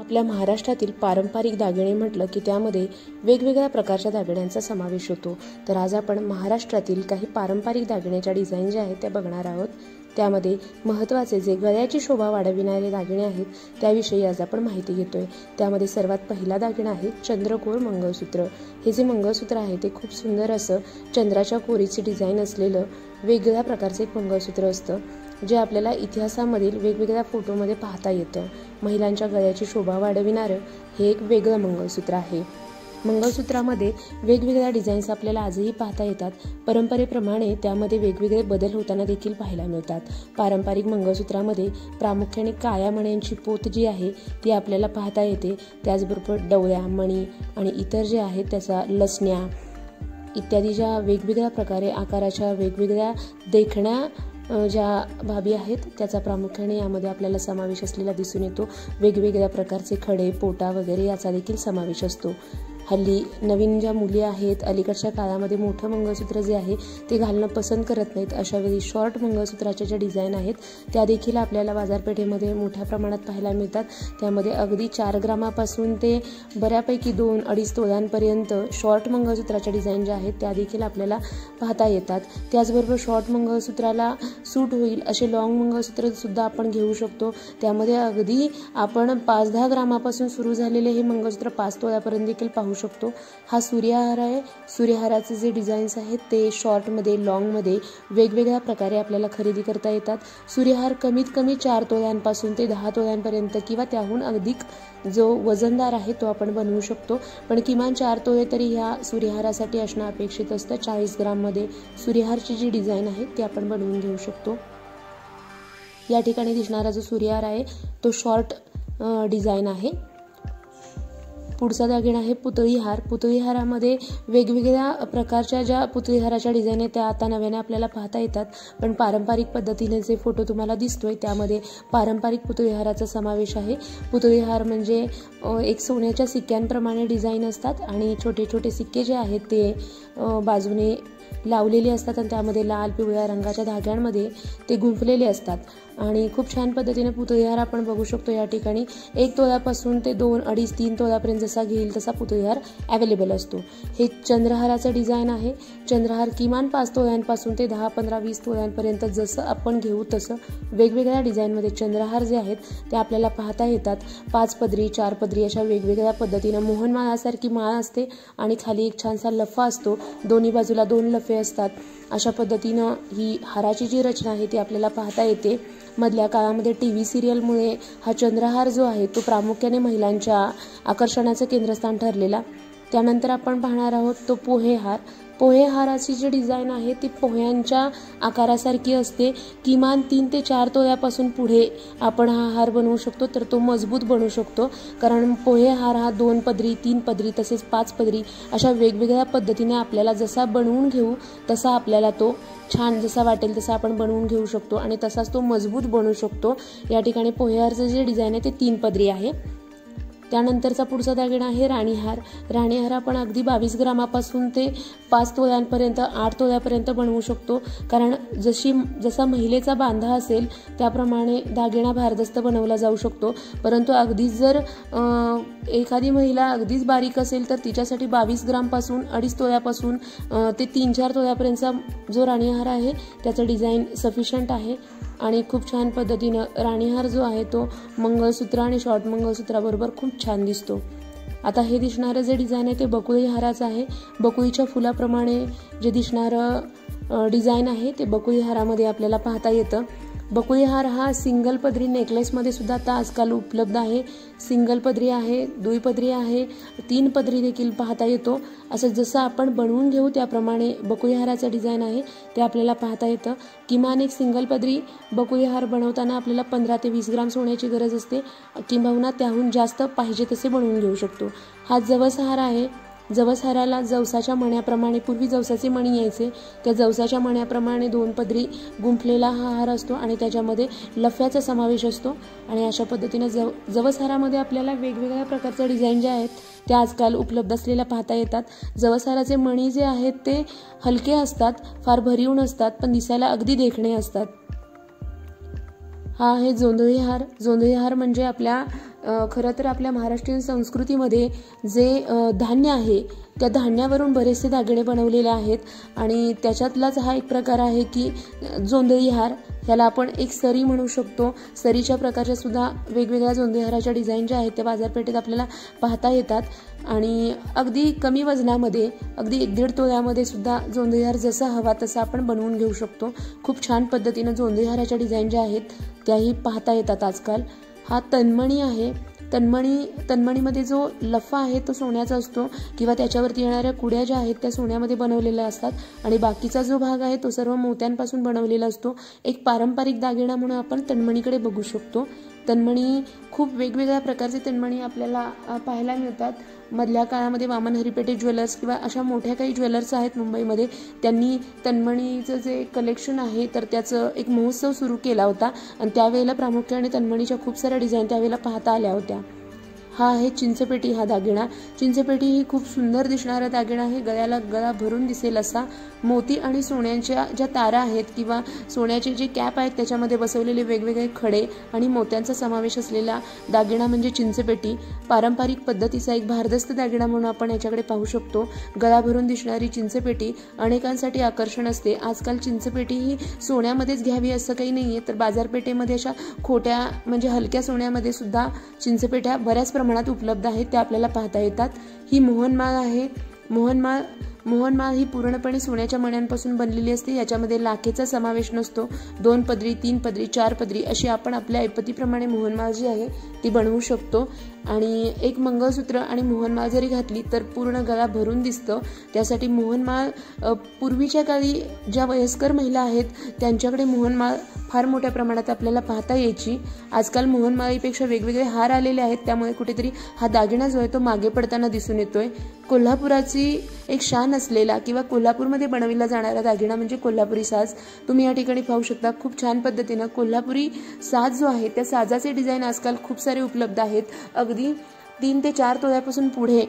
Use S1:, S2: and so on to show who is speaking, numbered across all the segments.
S1: आपल्या महाराष्ट्रातील पारंपरिक दागिने म्हटलं की त्यामध्ये वेगवेगळ्या प्रकारच्या दागिन्यांचा समावेश होतो। तर आज आपण महाराष्ट्रातील काही पारंपरिक दागिन्याच्या डिझाईन जे आहेत त्या बघणार आहोत। त्यामध्ये महत्त्वाचे जे गळ्याची शोभा वाढविणारे दागिने आहेत त्याविषयी आज आपण माहिती घेतोय। त्यामध्ये सर्वात पहिला दागिना आहे चंद्रकोर मंगळसूत्र। हे जे मंगळसूत्र आहे ते खूप सुंदर असं चंद्राच्या कोरीची डिझाईन असलेलं वेगवेगळ्या प्रकारचे एक मंगळसूत्र असतं, जे आपल्याला इतिहासामधील वेगवेगळ्या फोटोमध्ये पाहता येतं। महिलांच्या गळ्याची शोभा वाढविणारं हे एक वेगळं मंगळसूत्र आहे। मंगळसूत्रामध्ये वेगवेगळ्या डिझाईन्स आपल्याला आजही पाहता येतात। परंपरेप्रमाणे त्यामध्ये वेगवेगळे बदल होताना देखील पाहायला मिळतात। पारंपरिक मंगळसूत्रामध्ये प्रामुख्याने काळ्या मण्यांची पोत जी आहे ती आपल्याला पाहता येते। त्याचबरोबर डवळ्या मणी आणि इतर जे आहेत त्याचा लसण्या इत्यादी ज्या वेगवेगळ्या प्रकारे आकाराच्या वेगवेगळ्या देखण्या ज्या बाबी आहेत त्याचा प्रामुख्याने यामध्ये आपल्याला समावेश असलेला दिसून येतो। वेगवेगळ्या प्रकारचे खडे पोटा वगैरे याचा देखील समावेश असतो। हल्ली नवीन ज्या मुली आहेत अलीकडच्या काळामध्ये मोठं मंगळसूत्र जे आहे ते घालणं पसंत करत नाहीत। अशा वेळी शॉर्ट मंगळसूत्राच्या ज्या डिझाईन आहेत त्या देखील आपल्याला बाजारपेठेमध्ये मोठ्या प्रमाणात पाहायला मिळतात। त्यामध्ये अगदी 4 ग्रामापासून ते बऱ्यापैकी 2-2.5 तोळ्यांपर्यंत शॉर्ट मंगळसूत्राच्या डिझाईन ज्या आहेत त्या देखील आपल्याला पाहता येतात। त्याचबरोबर शॉर्ट मंगळसूत्राला सूट होईल असे लॉंग मंगळसूत्र सुद्धा आपण घेऊ शकतो। त्यामध्ये अगदी आपण 5-10 ग्रामापासून सुरू झालेले हे मंगळसूत्र 5 तोळ्यापर्यंत देखील पाहू शकतो। हा सूर्यहार आहे। सूर्यहाराचे जे डिझाईन्स आहेत ते शॉर्ट मध्ये लॉंग मध्ये वेगवेगळ्या प्रकारे आपल्याला खरेदी करता येतात। सूर्यहार कमीत कमी 4 तोळ्यांपासून ते 10 तोळ्यांपर्यंत किंवा त्याहून अधिक जो वजनदार आहे तो आपण बनवू शकतो, पण किमान 4 तोळे तरी ह्या सूर्यहारासाठी असणं अपेक्षित असतं। 40 ग्राम मध्ये सूर्यहारची जी डिझाईन आहे ती आपण बनवून घेऊ शकतो। या ठिकाणी दिसणारा जो सूर्यहार आहे तो शॉर्ट डिझाईन आहे। पुढचा दागिना आहे पुतळी हार। पुतळी हारामध्ये वेगवेगळ्या प्रकारच्या ज्या पुतळी हाराच्या डिझाईन आहेत त्या आता नव्याने आपल्याला पाहता येतात, पण पारंपरिक पद्धतीने जे फोटो तुम्हाला दिसतोय त्यामध्ये पारंपरिक पुतळी हाराचा समावेश आहे। पुतळी हार म्हणजे एक सोन्याच्या सिक्क्यांप्रमाणे डिझाईन असतात आणि छोटे छोटे सिक्के जे आहेत ते बाजूने लावलेले असतात आणि त्यामध्ये लाल पिवळ्या रंगाच्या धाग्यांमध्ये ते गुंफलेले असतात आणि खूप छान पद्धतीने पुतळी हार आपण बघू शकतो। या ठिकाणी 1 तोळ्यापासून ते 2, 2.5, 3 तोळ्यापर्यंत जसा घेईल तसा पुतळी हार अवेलेबल असतो। हे चंद्रहाराचं डिझाईन आहे। चंद्रहार किमान 5 तोळ्यांपासून ते 10, 15, 20 तोळ्यांपर्यंत जसं आपण घेऊ तसं वेगवेगळ्या डिझाईनमध्ये चंद्रहार जे आहेत ते आपल्याला पाहता येतात। 5 पदरी 4 पदरी अशा वेगवेगळ्या पद्धतीनं मोहनमाळासारखी माळ असते आणि खाली एक छानसा लफा असतो, दोन्ही बाजूला 2 लफे असतात। अशा पद्धतीनं ही हाराची जी रचना आहे ती आपल्याला पाहता येते। मधल्या काळामध्ये टीव्ही सिरियलमुळे हा चंद्रहार जो आहे तो प्रामुख्याने महिलांच्या आकर्षणाचं केंद्रस्थान ठरलेला। त्यानंतर आपण पाहणार आहोत तो पोहे हार। पोहे हाराची जी डिझाईन आहे ती पोह्यांच्या आकारासारखी असते। किमान 3 ते 4 तोळ्यापासून पुढे आपण हा हार बनवू शकतो, तर तो मजबूत बनू शकतो, कारण पोहे हार हा 2 पदरी 3 पदरी तसेच 5 पदरी अशा वेगवेगळ्या पद्धतीने आपल्याला जसा बनवून घेऊ तसा आपल्याला तो छान जसा वाटेल तसा आपण बनवून घेऊ शकतो आणि तसाच तो मजबूत बनू शकतो। या ठिकाणी पोहे हारचं जे डिझाईन आहे ते 3 पदरी आहे। त्यानंतरचा पुढचा दागिना आहे राणीहार। राणीहार आपण अगदी 22 ग्रामापासून ते 5 तोळ्यांपर्यंत 8 तोळ्यापर्यंत बनवू शकतो, कारण जसा महिलेचा बांधा असेल त्याप्रमाणे दागिना भारदस्त बनवला जाऊ शकतो। परंतु अगदीच जर एखादी महिला अगदीच बारीक असेल तर तिच्यासाठी 22 ग्रामपासून 2.5 तोळ्यापासून ते 3-4 तोळ्यापर्यंतचा जो राणीहार आहे त्याचं डिझाईन सफिशियंट आहे आणि खूप छान पद्धतीनं राणीहार जो आहे तो मंगळसूत्र आणि शॉर्ट मंगळसूत्राबरोबर खूप छान दिसतो। आता हे जे डिझाईन आहे ते बकुळी हाराचं आहे। बकुळीच्या फुलाप्रमाणे जे दिसणारं डिझाईन आहे ते बकुळी हारामध्ये आपल्याला पाहता येतं। बकुळी हार हा सिंगल पदरी नेकलेसमध्ये सुद्धा आता आजकाल उपलब्ध आहे। सिंगल पदरी आहे, द्विपदरी आहे, 3 पदरी देखील पाहता येतो। असं जसं आपण बनवून घेऊ त्याप्रमाणे बकुळी हाराचं डिझाईन आहे ते आपल्याला पाहता येतं। किमान एक सिंगल पदरी बकुळी हार बनवताना आपल्याला 15 ते 20 ग्राम सोन्याची गरज असते, किंबहुना त्याहून जास्त पाहिजे तसे बनवून घेऊ शकतो। हा जवस हार आहे। जवस हाराला जवसाच्या मण्याप्रमाणे पूर्वी जवसाचे मणी यायचे, त्या जवसाच्या मण्याप्रमाणे 2 पदरी गुंफलेला हा हार असतो आणि त्याच्यामध्ये लफ्याचा समावेश असतो आणि अशा पद्धतीने जवस हारामध्ये आपल्याला वेगवेगळ्या प्रकारच्या डिझाईन ज्या आहेत त्या आजकाल उपलब्ध असलेल्या पाहता येतात। जवस हाराचे मणी जे आहेत ते हलके असतात, फार भरीव नसतात, पण दिसायला अगदी देखणे असतात। हा आहे जोंधळी हार। जोंधळी हार म्हणजे आपल्या खरं तर आपल्या महाराष्ट्रीयन संस्कृतीमध्ये जे धान्य आहे त्या धान्यावरून बरेचसे दागिने बनवलेले आहेत आणि त्याच्यातलाच हा एक प्रकार आहे की जोंधळी हार. ह्याला आपण एक सरी म्हणू शकतो. सरीच्या प्रकारच्या सुद्धा वेगवेगळ्या जोंधळी हाराच्या डिझाईन ज्या आहेत त्या बाजारपेठेत आपल्याला पाहता येतात आणि अगदी कमी वजनामध्ये अगदी 1-1.5 तोळ्यामध्ये सुद्धा जोंधळी हार जसा हवा तसा आपण बनवून घेऊ शकतो. खूप छान पद्धतीनं जोंधळी हाराच्या डिझाईन ज्या आहेत त्याही पाहता येतात आजकाल. हा तन्मणी आहे. तन्मणीमध्ये जो लफा आहे तो सोन्याचा असतो किंवा त्याच्यावरती येणाऱ्या कुड्या ज्या आहेत त्या सोन्यामध्ये बनवलेल्या असतात आणि बाकीचा जो भाग आहे तो सर्व मोत्यांपासून बनवलेला असतो. एक पारंपरिक दागिना म्हणून आपण तन्मणीकडे बघू शकतो. तन्मणी खूप वेगवेगळ्या प्रकारचे तन्मणी आपल्याला पाहायला मिळतात. मधल्या काळामध्ये वामन हरिपेटे ज्वेलर्स किंवा अशा मोठ्या काही ज्वेलर्स आहेत मुंबईमध्ये, त्यांनी तन्मणीचं जे कलेक्शन आहे तर त्याचं एक महोत्सव सुरू केला होता आणि त्यावेळेला प्रामुख्याने तन्मणीच्या खूप साऱ्या डिझाईन त्यावेळेला पाहता आल्या होत्या. हा आहे चिंचपेटी हा दागिना. चिंचपेटी ही खूप सुंदर दिसणारा दागिना आहे. गळ्याला गळा भरून दिसेल असा मोती आणि सोन्याच्या ज्या तारा आहेत किंवा सोन्याचे जे कॅप आहेत त्याच्यामध्ये बसवलेले वेगवेगळे खडे आणि मोत्यांचा समावेश असलेला दागिना म्हणजे चिंचपेटी. पारंपरिक पद्धतीचा एक भारदस्त दागिना म्हणून आपण याच्याकडे पाहू शकतो. गळा भरून दिसणारी चिंचपेटी अनेकांसाठी आकर्षण असते. आजकाल चिंचपेटी ही सोन्यामध्येच घ्यावी असं काही नाहीये, तर बाजारपेठेमध्ये अशा खोट्या म्हणजे हलक्या सोन्यामध्ये सुद्धा चिंचपेट्या बऱ्याच प्रमाणात उपलब्ध आहेत, त्या आपल्याला पाहता येतात. ही मोहनमाळ आहे. मोहनमाळ ही पूर्णपणे सोन्याच्या मण्यांपासून बनलेली असते. याच्यामध्ये लाखेचा समावेश नसतो. 2 पदरी, 3 पदरी, 4 पदरी अशी आपण आपल्या ऐपतीप्रमाणे मोहनमाळ जी आहे ती बनवू शकतो आणि एक मंगळसूत्र आणि मोहनमाळ जरी घातली तर पूर्ण गळा भरून दिसतं. त्यासाठी मोहनमाळ पूर्वीच्या काळी ज्या वयस्कर महिला आहेत त्यांच्याकडे मोहनमाळ फार मोठ्या प्रमाणात आपल्याला पाहता यायची. आजकाल मोहनमाळीपेक्षा वेगवेगळे हार आलेले आहेत, त्यामुळे कुठेतरी हा दागिना जो आहे तो मागे पडताना दिसून येतोय. कोल्हापुराची एक शान असलेला किंवा कोल्हापूरमध्ये बनविला जाणारा दागिना म्हणजे कोल्हापुरी साज. तुम्ही या ठिकाणी पाहू शकता खूप छान पद्धतीनं कोल्हापुरी साज जो आहे त्या साजाचे डिझाईन आजकाल खूप सारे उपलब्ध आहेत. अगदी 3 ते 4 तोळ्यापासून पुढे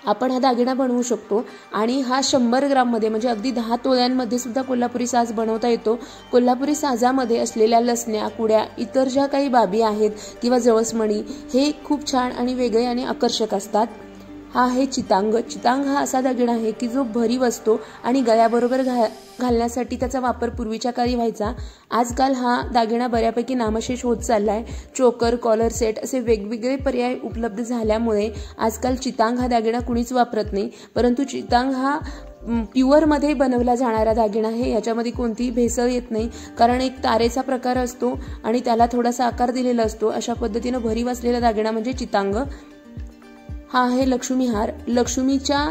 S1: आपण हा दागिना बनवू शकतो आणि हा 100 ग्राममध्ये म्हणजे अगदी 10 तोळ्यांमध्ये सुद्धा कोल्हापुरी साज बनवता येतो. कोल्हापुरी साजामध्ये असलेल्या लसण्या, कुड्या, इतर ज्या काही बाबी आहेत किंवा जवसमणी हे खूप छान आणि वेगळे आणि आकर्षक असतात. हा आहे चितांग. चितांग हा असा दागिना आहे की जो भरीव असतो आणि गळ्याबरोबर घालण्यासाठी त्याचा वापर पूर्वीच्या काळी व्हायचा. आजकाल हा दागिना बऱ्यापैकी नामशेष होत चाललाय. चोकर, कॉलर सेट असे वेगवेगळे पर्याय उपलब्ध झाल्यामुळे आजकाल चितांग हा दागिना कुणीच वापरत नाही, परंतु चितांग हा प्युअरमध्ये बनवला जाणारा दागिना आहे. याच्यामध्ये कोणतीही भेसळ येत नाही, कारण एक तारेचा प्रकार असतो आणि त्याला थोडासा आकार दिलेला असतो. अशा पद्धतीनं भरीव असलेला दागिना म्हणजे चितांग. हा आहे लक्ष्मी हार. लक्ष्मीच्या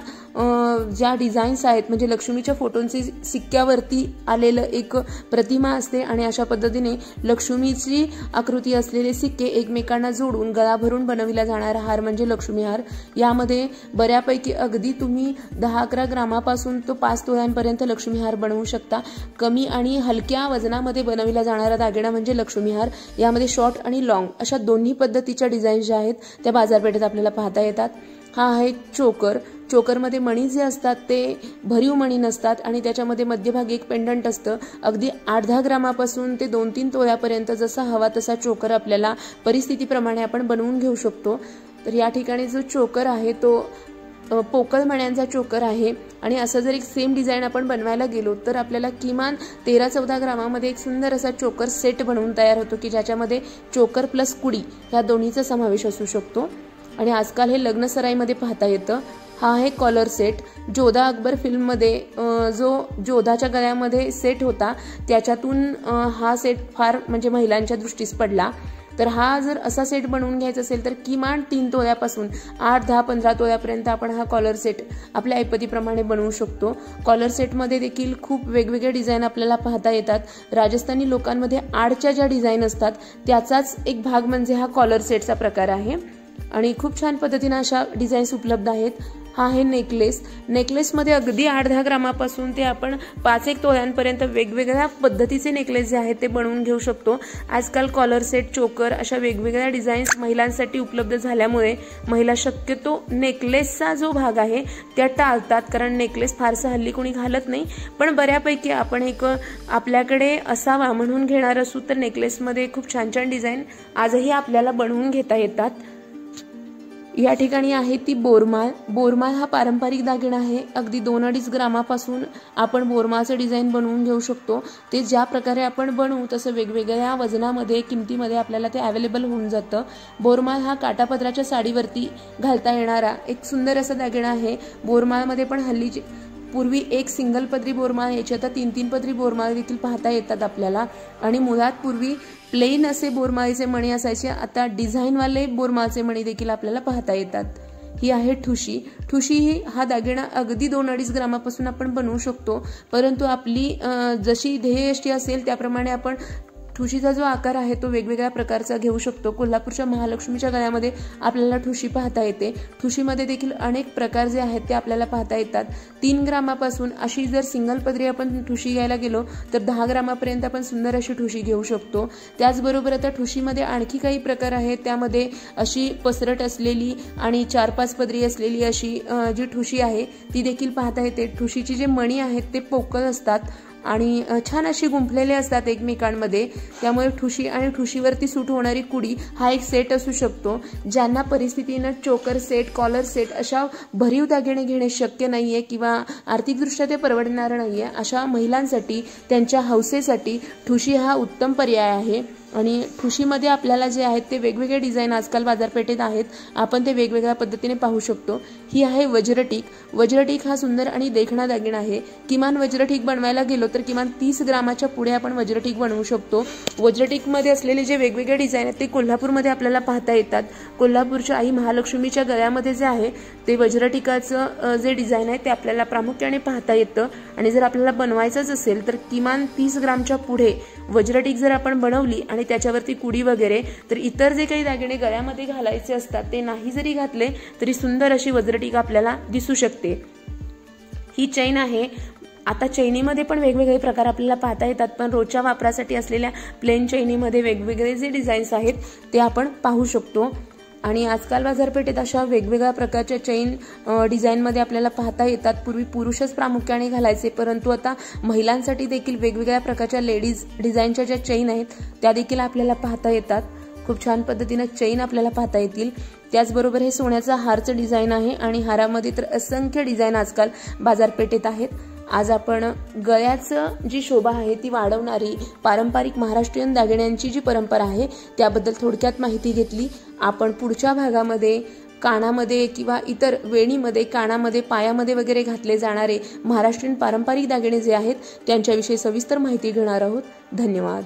S1: ज्या डिझाईन्स आहेत म्हणजे लक्ष्मीच्या फोटोंची सिक्क्यावरती आलेलं एक प्रतिमा असते आणि अशा पद्धतीने लक्ष्मीची आकृती असलेले सिक्के एकमेकांना जोडून गळा भरून बनविला जाणारा हार म्हणजे लक्ष्मी हार. यामध्ये बऱ्यापैकी अगदी तुम्ही 10-11 ग्रामापासून तो 5 तोळ्यांपर्यंत लक्ष्मी हार बनवू शकता. कमी आणि हलक्या वजनामध्ये बनविला जाणारा दागिना म्हणजे लक्ष्मी हार. यामध्ये शॉर्ट आणि लॉंग अशा दोन्ही पद्धतीच्या डिझाईन्स ज्या आहेत त्या बाजारपेठेत आपल्याला पाहता येतात. हा आहे चोकर. चोकरमध्ये मणी जे असतात ते भरीव मणी नसतात आणि त्याच्यामध्ये मध्यभागी एक पेंडंट असतं. अगदी 8-10 ग्रामापासून ते 2-3 तोळ्यापर्यंत जसा हवा तसा चोकर आपल्याला परिस्थितीप्रमाणे आपण बनवून घेऊ शकतो. तर या ठिकाणी जो चोकर आहे तो पोकळ मण्यांचा चोकर आहे आणि असं जर एक सेम डिझाईन आपण बनवायला गेलो तर आपल्याला किमान 13-14 ग्रामामध्ये एक सुंदर असा चोकर सेट बनवून तयार होतो की ज्याच्यामध्ये चोकर प्लस कुडी या दोन्हीचा समावेश असू शकतो आणि आजकाल हे लग्न सराईमध्ये पाहता येतं. हा आहे कॉलर सेट. जोधा अकबर फिल्ममध्ये जो जोधाच्या गळ्यामध्ये सेट होता त्याच्यातून हा सेट फार म्हणजे महिलांच्या दृष्टीस पडला. तर हा जर असा सेट बनवून घ्यायचा असेल तर किमान 3 तोळ्यापासून 8-10-15 तोळ्यापर्यंत आपण हा कॉलर सेट आपल्या ऐपतीप्रमाणे बनवू शकतो. कॉलर सेटमध्ये देखील खूप वेगवेगळे डिझाईन आपल्याला पाहता येतात. राजस्थानी लोकांमध्ये आडच्या ज्या डिझाईन असतात त्याचाच एक भाग म्हणजे हा कॉलर सेटचा प्रकार आहे आणि खूप छान पद्धतीने अशा डिझाईन्स उपलब्ध आहेत. हा आहे नेकलेस. नेकलेसमध्ये अगदी 8-10 ग्रामापासून ते आपण 5-1 तोळ्यांपर्यंत वेगवेगळ्या पद्धतीचे नेकलेस जे आहेत ते बनवून घेऊ शकतो. आजकाल कॉलर सेट, चोकर अशा वेगवेगळ्या डिझाईन्स महिलांसाठी उपलब्ध झाल्यामुळे महिला शक्यतो नेकलेसचा जो भाग आहे त्या टाळतात, कारण नेकलेस फारसा हल्ली कोणी घालत नाही. पण बऱ्यापैकी आपण एक आपल्याकडे असावा म्हणून घेणार असू तर नेकलेसमध्ये खूप छान छान डिझाईन आजही आपल्याला बनवून घेता येतात. या ठिकाणी आहे ती बोरमाळ. बोरमाळ हा पारंपरिक दागिना आहे. अगदी 2-2.5 ग्रामापासून आपण बोरमाळचं डिझाईन बनवून घेऊ शकतो. ते ज्या प्रकारे आपण बनवू तसं वेगवेगळ्या वजनामध्ये, किमतीमध्ये आपल्याला ते अवेलेबल होऊन जातं. बोरमाळ हा काटापदराच्या साडीवरती घालता येणारा एक सुंदर असा दागिना आहे. बोरमाळमध्ये पण हल्लीची पूर्वी एक सिंगल पदरी बोरमाळ यायची, आता 3-3 पदरी बोरमाळ देखील पाहता येतात आपल्याला. आणि मुळात पूर्वी प्लेन असे बोरमाळीचे मणी असायचे, आता डिझाईनवाले बोरमाळचे मणी देखील आपल्याला पाहता येतात. ही आहे ठुशी. ठुशी ही हा दागिना अगदी 2-2.5 ग्रामापासून आपण बनवू शकतो, परंतु आपली जशी ध्येयष्टी असेल त्याप्रमाणे आपण ठुशीचा जो आकार आहे तो वेगवेगळ्या प्रकारचा घेऊ शकतो. कोल्हापूरच्या महालक्ष्मीच्या गळ्यामध्ये आपल्याला ठुशी पाहता येते. ठुशीमध्ये देखील अनेक प्रकार जे आहेत ते आपल्याला पाहता येतात. 3 ग्रामापासून अशी जर सिंगल पदरी आपण ठुशी घ्यायला गेलो तर 10 ग्रामापर्यंत आपण सुंदर अशी ठुशी घेऊ शकतो. त्याचबरोबर आता ठुशीमध्ये आणखी काही प्रकार आहेत. त्यामध्ये अशी पसरट असलेली आणि 4-5 पदरी असलेली अशी जी ठुशी आहे ती देखील पाहता येते. ठुशीची जे मणी आहेत ते पोकळ असतात आणि छान अशी गुंफलेले असतात एकमेकांमध्ये, त्यामुळे ठुशी आणि ठुशीवरती सूट होणारी कुडी हा एक सेट असू शकतो. ज्यांना परिस्थितीनं चोकर सेट, कॉलर सेट अशा भरीव दागिने घेणे शक्य नाहीये किंवा आर्थिकदृष्ट्या ते परवडणार नाहीये, अशा महिलांसाठी त्यांच्या हौसेसाठी ठुशी हा उत्तम पर्याय आहे. आणि ठुशीमध्ये आपल्याला जे आहेत ते वेगवेगळे डिझाईन आजकाल बाजारपेठेत आहेत, आपण ते वेगवेगळ्या पद्धतीने पाहू शकतो. ही आहे वज्रटीक. वज्रटीक हा सुंदर आणि देखणा दागिना आहे. किमान वज्रटीक बनवायला गेलो तर किमान 30 ग्रामाच्या पुढे आपण वज्रटीक बनवू शकतो. वज्रटीकमध्ये असलेले जे वेगवेगळे डिझाईन आहेत ते कोल्हापूरमध्ये आपल्याला पाहता येतात. कोल्हापूरच्या आई महालक्ष्मीच्या गळ्यामध्ये जे आहे ते वज्रटीकाचं जे डिझाईन आहे ते आपल्याला प्रामुख्याने पाहता येतं. आणि जर आपल्याला बनवायचंच असेल तर किमान 30 ग्रामच्या पुढे वज्रटीक जर आपण बनवली आणि त्याच्यावरती कुडी वगैरे, तर इतर जे काही दागिने गळ्यामध्ये घालायचे असतात ते नाही जरी घातले तरी सुंदर अशी वज्रटीक आपल्याला दिसू शकते. ही चैन आहे. आता चैनीमध्ये पण वेगवेगळे प्रकार आपल्याला पाहता येतात, पण रोजच्या वापरासाठी असलेल्या प्लेन चैनीमध्ये वेगवेगळे जे डिझाईन्स आहेत ते आपण पाहू शकतो. आणि आजकाल बाजारपेठेत अशा वेगवेगळ्या प्रकारच्या चैन डिझाईनमध्ये आपल्याला पाहता येतात. पूर्वी पुरुषच प्रामुख्याने घालायचे, परंतु आता महिलांसाठी देखील वेगवेगळ्या प्रकारच्या लेडीज डिझाईनच्या ज्या चैन आहेत त्या देखील आपल्याला पाहता येतात. खूप छान पद्धतीनं चैन आपल्याला पाहता येतील. त्याचबरोबर हे सोन्याचा हारचं डिझाईन आहे आणि हारामध्ये तर असंख्य डिझाईन आजकाल बाजारपेठेत आहेत. आज आपण गळ्याचं जी शोभा आहे ती वाढवणारी पारंपरिक महाराष्ट्रीयन दागिन्यांची जी परंपरा आहे त्याबद्दल थोडक्यात माहिती घेतली. आपण पुढच्या भागामध्ये कानामध्ये किंवा इतर वेणीमध्ये, कानामध्ये, पायामध्ये वगैरे घातले जाणारे महाराष्ट्रीयन पारंपरिक दागिने जे आहेत त्यांच्याविषयी सविस्तर माहिती घेणार आहोत. धन्यवाद.